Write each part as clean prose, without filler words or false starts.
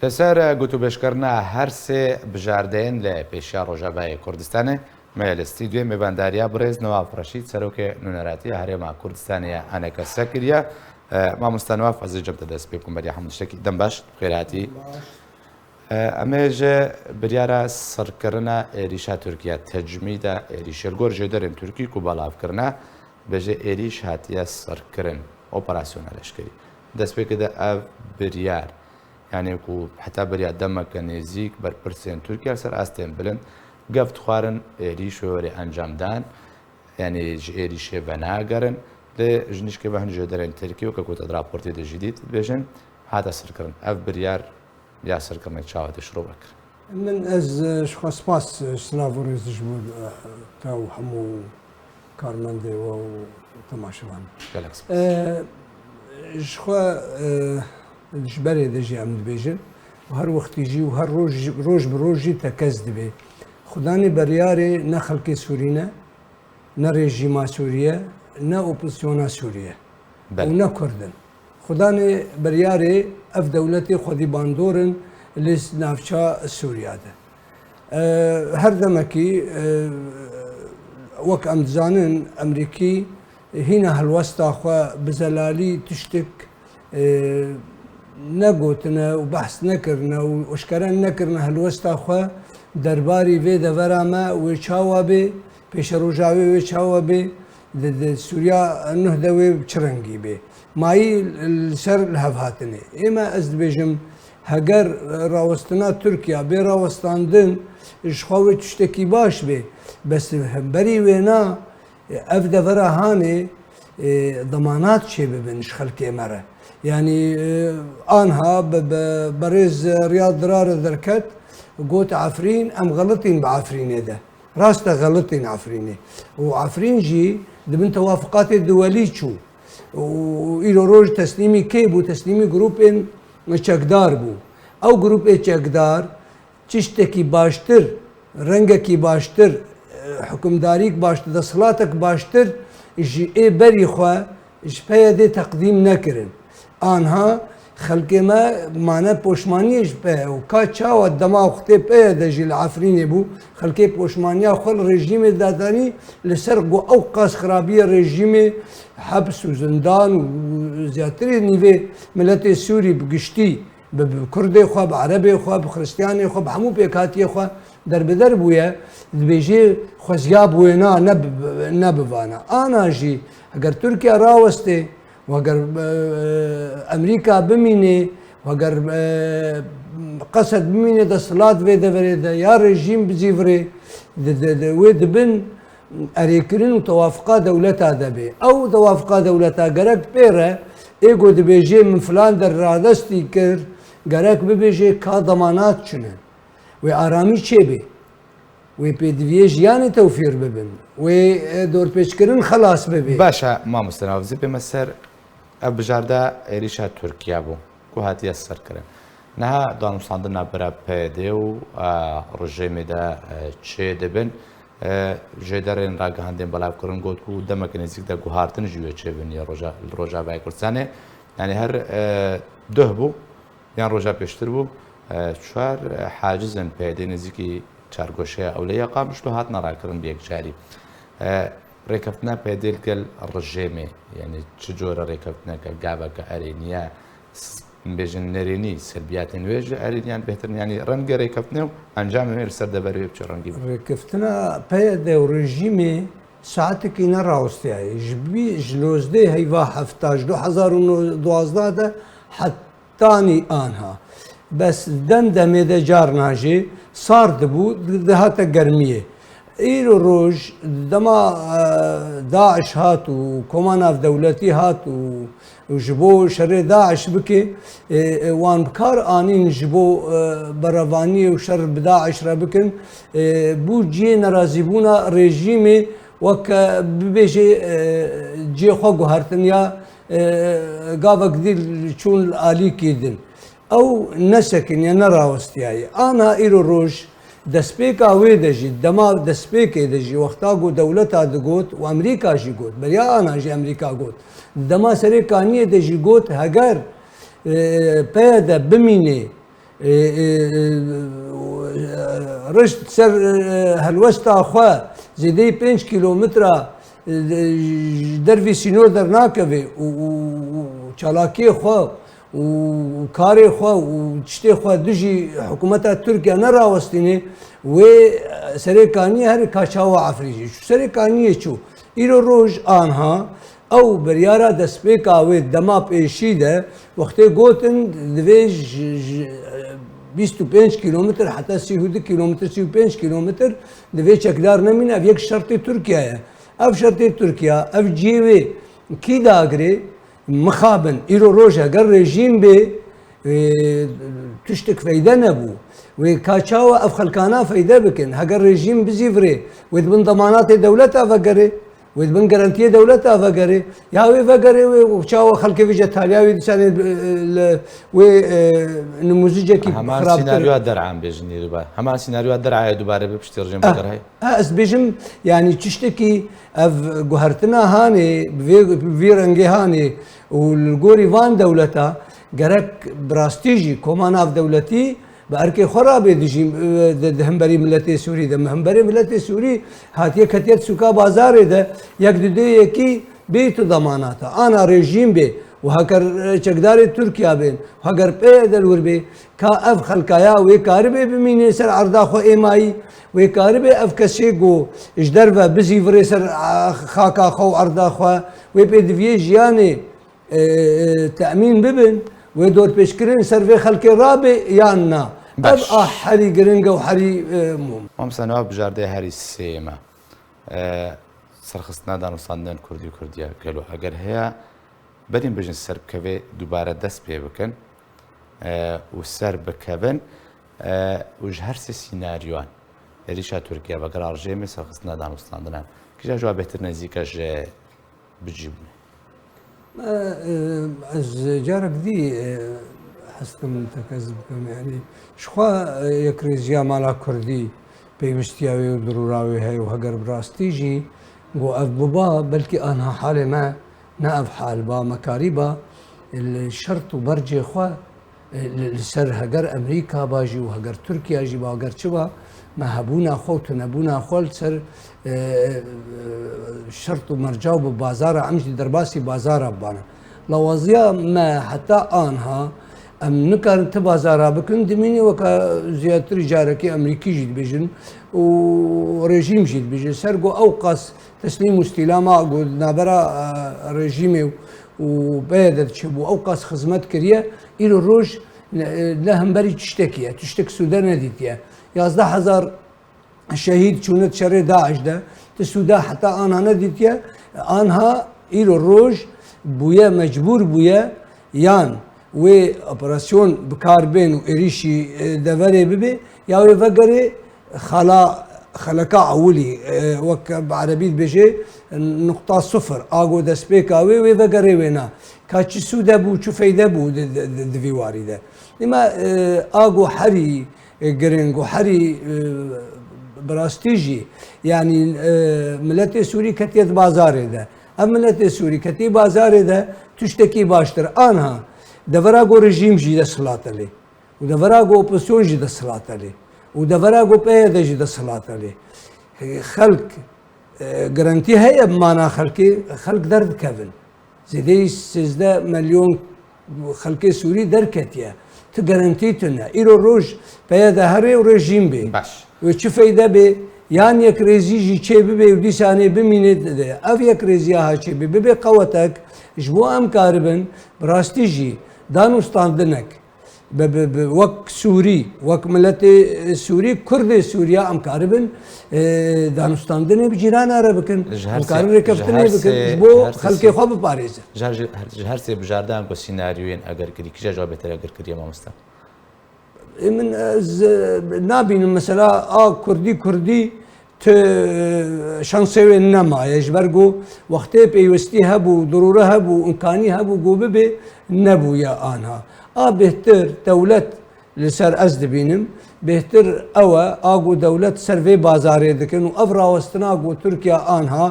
لەسەر گوتوبێژکردنا هەر سێ بژاردەیەن لە پێشیا ڕۆژاوای کوردستانê me li stîdyoyê mêvandariya birêz Newaf Reşîd serokê nûneratiya Herêma Kurdistanê aneke sekiriye. Mamoste Newaf ez ê cem te dest pê bikim beriya hemû tiştekî dem baş xêr hatî. Em ê ji biryara serkirina êrîşa Tirkiye tecmîda êrîşê li gor jêderên Tirkî ku belavkirine bi jê êrîş hatiye serkirin operasyona leşkerî. Dest pê kide ev biryar yani ku heta beriya demeke nêzik berpirsên Tirkiye ser astên bilind geft xwarin êrîş wêrê encamdan yani ji êrîşê venagerin lê ji nîşkê ve hin jêderên Tirkiye weke ku te di raportê de jî dît dibêjin hata serkirin. Ev biryar ya serkirnek çawa te şiro vekir. من از شخص سپاس سلاوریز جبو تا و همو کارمنده و تماشاوان. Gelek spas. شخوا جبری دجی ام دبیجن و هر وقتی جی و هر روز بروزی تکز دبی. خدانی بریاری نه خلق سورینه نه رژیم سوریه نه اپوزیسیون سوریه و نه کردن. خدانی بریاری اف دولتی خودی باندورن لیس نافچا سوریه ده. هر دمکی وک ام زانن امریکی هینا هلوستا خو بزلالی تشتک نگوتنه و بحث نکرنه و اشکران نکرنه هلوستا خو درباری وی دورامه و چاوا به پیش روجاوی و چاوا به سوریا نه دوی چرنگی به مایی سر لهفاتنه اما از بجم هگر راوستنا ترکیه به راوستاندن اشخاوی تشتکی باش به بس بری وینا اف دفره هانه ضمانات چه ببینش خلقی مره یعنی آنها بریز ریاض درار درکت قوت عفرین ام غلطين بعفرينه ده راست غلطين عفرينه وعفرين جي دبن توافقات الدولي شو وإلو روج تسليمي كيبو تسليمي جروب ان چکدار بو او گروپ چکدار چشتکی باشتر رنگکی باشتر حکمداریک باشتر دستخلاتک باشتر جی ای بری خوا جپه تقدیم نکرن آنها خلق ما معنی پوشمانیش به و کا چاو دما وقتی به دجی العفرین بو خلق پوشمانیا خل رژیم دادانی لسر گو او قاس خرابی رژیم حبس و زندان و زیاتری نیوه ملت سوری بگشتی به کردی خو به عربی خو به خریستیانی خو به همو پیکاتی خو در بدر بویه بیجی خوزیاب وینا نبوانا آنا جی اگر ترکیه راوسته و اگر امریکا بمینه و اگر قصد بمینه دستلات ویده ورده یا رژیم بزیوره وید بن اریکرین و توافقا دولتا دبی او توافقا دولتا گرک پیره ایگو دبیجی من فلان در رادستی کرد گرک ببیجی که ضمانات چنن و آرامی چه بی و پیدویش یعنی توفیر ببین و دور پیچکرین خلاص ببی باشا ما مستنافزی بمسر ev bijarda êrîşa Tirkiye bû ku hatiye serkirin. Niha danûstandina bira PD û rejimê de çê dibin jêderên ragihandên belavkirin got ku demek nêzik de guhartin ji wê çêbin ya Rojavayê Kurdistanê yani her duh bû yan roja pêştir bû çar hacizên PD nêzîkî çargoşeya ewlêya qamiş tu hatina rakirin bi yekcarî. رێکەوتنا پێدێکگەل ڕژێمێ یعنی چ جۆرە ڕێکەوتنەکە گاوەکە ئەرێنیە بێژن نەرێنی سلبیاتین وێژ ئەرێنیان بهترن ینی ڕەنگە ڕێکەوتنێ و ئەنجامی وێر سەر دەبەرێ بچ ڕەنگی ڕێکەوتنە پێدە و ڕژیمێ ساعتێکی نەڕاوستایە ژلۆزدەی هەیوا هەفتاش 2012 حتانی ئانها بەس دەم دەمێدە جار ناژێ سارد بوو دەهاتە گەرمیە ایرو روز دما داعش هات و کماناف دولتی هات و جبو شر داعش بکی وان بکار آنین جبو بروانی و شر بداعش را بکن بو جی نرازی بونا رژیم وک ببیجی جی خو گوهرتنیا گاوک دیل چون آلی کیدن او نسکن یا نراوستیای آنا ایرو روز دەستپێک ئاوێ دەژیت دەما دەستپێکێ دەژی وەختا گو دەولەتا دەگوت و ئەمریکاشی گوت بەریا ئاناژی ئەمریکا گوت دەما سەرێکانیە دەژی گوت هەگەر پێدە بمینێ رشت سر هلوستا خوا زیده 5 کیلومتر دروی سینور در ناکوه و چالاکی خوا و کاری خوا و چشتی خوا دجی حکومت ترکیه نراوستینه و سرکانی هر کاشاو عفریجی سرکانیه چو ایرو روز آنها او بریارا دسپیکا و دما پیشی ده وقتی گوتن دویج 25 کیلومتر حتی 30 کیلومتر 35 کیلومتر دوی چکدار نمین اف یک شرط ترکیه اف شرط ترکیه اف جیوی کی داگری مخابن ایرو روز اگر رژیم به تشتک فایده نبو و کاچاو اف خلکانا فایده بکن اگر رژیم بزیفره و دبن ضمانات دولت افگره و دبن گارانتی دولت افگره یا وی فگره و چاو خلک ویجا تالیاوی دسانه و نموذجه کی همان سيناريو درعم بيجني دوباره همان سيناريو درعه دوباره بپشت رژیم بگره از بیشم یعنی چشتکی اف گوهرتنا هانی ویرنگی هانی و الگوری وان دولتا گرک براستیجی کمان اف دولتی باركي خرابي دجي همبري ملتي سوري ده همبري ملتي سوري هاتيه كتيت سوكا بازار ده يقددي يكي بيتو ضماناته انا ريجيم بي وهكر چقداري تركيا بين وهكر بيدل وربي كا اف خلقايا ويكاربي بميني سر عرضا خو ايماي ويكاربي اف كسيغو اجدرفا بزي فريسر خاكا خو عرضا خو ويبيدفي جياني تامين ببن ودور بيشكرين سرفي خلقي رابي يانا اب حري جرينجا وحري موم ام سنواب بجارده هري سيما سرخصنا دانوستاندن كرديا قالوا اگر هي بدين بجن سرب كفي دوباره دست بي بكن والسرب كفن وجهر سيناريوان ريشا تركيا وقرار جيمي سرخصنا دانوستاندن كيجا جواب بهتر نزيكا بتجيبني از جارك دي حستم تكذبكم يعني شخوا يكريزيا مالا كردي بيمشتياوي ودروراوي هاي وهجر براستيجي جو اف بابا بلكي انا حالي ما ناف حال با مكاريبا الشرط وبرجي خوا السر هجر امريكا باجي وهجر تركيا جي وهجر شبا ما هبونا خوت نبونا خول سر شرط ومرجاو ببازار عمشي درباسي بازار بانا لوازيا ما حتى انها ام نكر تبازارا بكن دميني وكا زيادة رجالك امريكي جيد بيجن وريجيم جيد بيجن سرقو اوقاس تسليم واستلامه قول نابرا ريجيمي وبيدت شبو اوقاس خدمت كريا الى الروج لهم بري تشتك سودان نديتيا 11,000 شهيد شونت شر داعش ده تسودا حتى انها نديتيا انها الى الروج بويا مجبور بويا يان و اوبراسيون بكاربين وإريشي دفري ببي يا وفقري خلقا عولي وك بعربي بيجي نقطة صفر اغو دسبيكاوي وفقري وينا كاتشي سودا بو شو فايدة بو دفيواري ده لما اغو حري جرينجو حري براستيجي يعني ملتي سوري كتيت بازاري ده ام ملتي سوري كتي بازاري ده تشتكي باشتر انها دفراغو رژیم جی د صلات علی و دفراغو اپوزیسیون جی د صلات علی و دفراغو پیدا جی د صلات علی خلق گارانتی هي بمعنى خلق درد كفن زيدي 13 مليون خلقي سوري دركتيا تجارانتيتنا إيرو روج بيدا هري ورجيم بي باش وش فايدة بي يعني يكريزي جي شيء بي ودي ساني بمينت ده أف يكريزي ها شيء بي قوتك جبو أم كاربن براستيجي دانو ستاندنك وك سوري وك ملتي سوري كرد سوريا أم كاربن دانو ستاندني بجيران عربكن أم كاربن ركبتني بكن جبو خلقي خواب باريس جهر سي بجاردان كو سيناريوين أجر كري كيجا جواب ترى أجر كري ما مستم من نابين مثلا كردي ت شانسوي نما يجبرجو وقتي بيوستي هبو ضروره هبو امكاني هبو جوبه نبو يا انها بهتر دولت لسر از دبینم بهتر ئەوە ئاگو دەولەت سەرێ بازارێ دەکەن و ئەو ڕاوەستنا گۆ تورکیا ئانها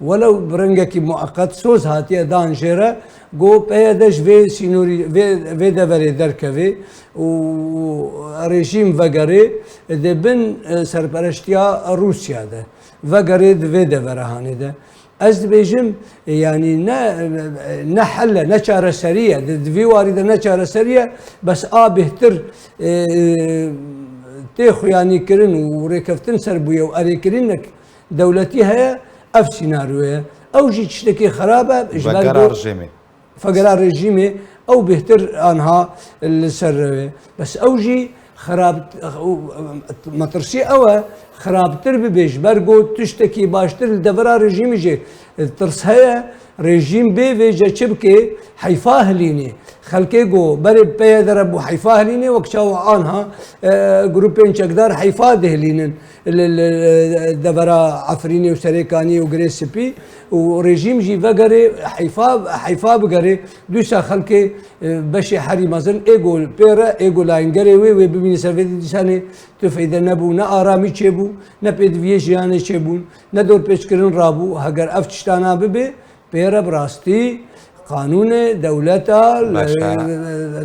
وەلو برنگێکی موعقەت سۆز هاتیە دانژێرە گۆ پێدەش vê سینوری vê deverê derkevê û rejîm vegerê dibin serpereştiya Rûsya de vegerê di vê deverehanê de ez dibêjim yanî ne helle ne çareseriye di vî warî de ne çareseriye bes a bêhtir tê xuyanîkirin û rêkeftin ser bûye û erêkirinek dewletî heye ev sînaryoye ew jî tiştekî xerab e ji ber rejimê فقرا رژیمê ew bêhtir anha li ser rewê bes ew jî metirsî ew e xerabtir bibe ji ber got tiştekî baştir li devera rejîmê jê tirs heye rejîm bê vê je çi bike heyfa hilînê xelkê got berê peye dere bû heyfa hilînê wek çawa anha grupên çekdar heyfa dihilînin devera Efrînê û Serêkanî û Girê Spî û rejîm jî vegerê heyfa bigere dîsa xelkê beşê herî mezin êgo pêre êgo layîngerê wê wê bibînî ser vê dîsanê tu feyde nebû ne aramî çêbû ne pêdiviyê jiyanê çêbûn ne dorpêçkirin rabû heger ev tiştana bibe pêre bi rastî qanûnê dewleta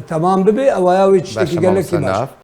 temam bibe ewaya wê tiştekî gelekî baş